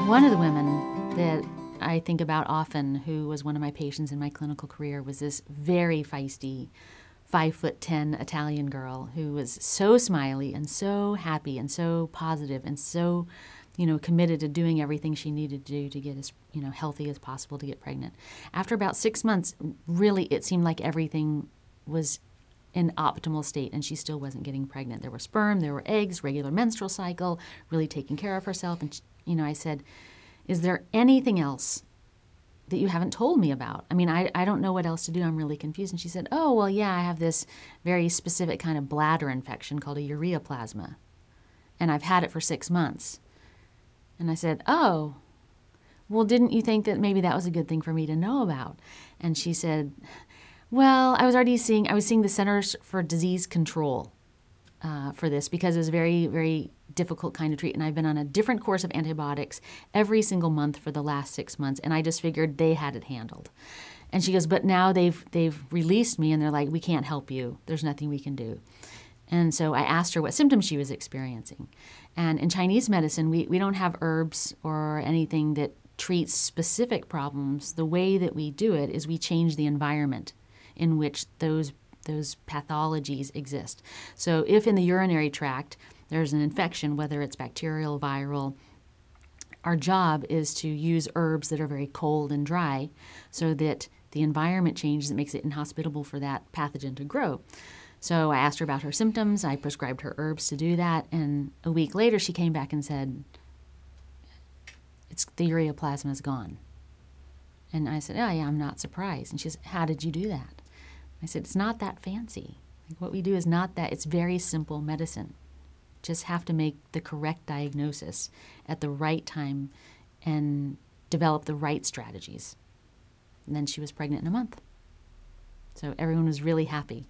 One of the women that I think about often, who was one of my patients in my clinical career, was this very feisty 5'10" Italian girl who was so smiley and so happy and so positive and so, committed to doing everything she needed to do to get as, healthy as possible to get pregnant. After about 6 months, really it seemed like everything was in optimal state and she still wasn't getting pregnant. There were sperm, there were eggs, regular menstrual cycle, really taking care of herself. And, I said, is there anything else that you haven't told me about? I mean, I don't know what else to do. I'm really confused. And she said, oh, well, yeah, I have this very specific kind of bladder infection called a ureaplasma. And I've had it for 6 months. And I said, oh, well, didn't you think that maybe that was a good thing for me to know about? And she said, well, I was seeing the Centers for Disease Control for this because it was a very, very difficult kind of treatment. And I've been on a different course of antibiotics every single month for the last 6 months, and I just figured they had it handled. And she goes, but now they've released me, and they're like, we can't help you. There's nothing we can do. And so I asked her what symptoms she was experiencing. And in Chinese medicine, we don't have herbs or anything that treats specific problems. The way that we do it is we change the environment in which those pathologies exist. So if in the urinary tract there's an infection, whether it's bacterial, viral, our job is to use herbs that are very cold and dry so that the environment changes that makes it inhospitable for that pathogen to grow. So I asked her about her symptoms. I prescribed her herbs to do that. And a week later, she came back and said, the ureaplasma is gone. And I said, oh, yeah, I'm not surprised. And she said, how did you do that? I said, it's not that fancy. Like, what we do is not that. It's very simple medicine. Just have to make the correct diagnosis at the right time and develop the right strategies. And then she was pregnant in a month. So everyone was really happy.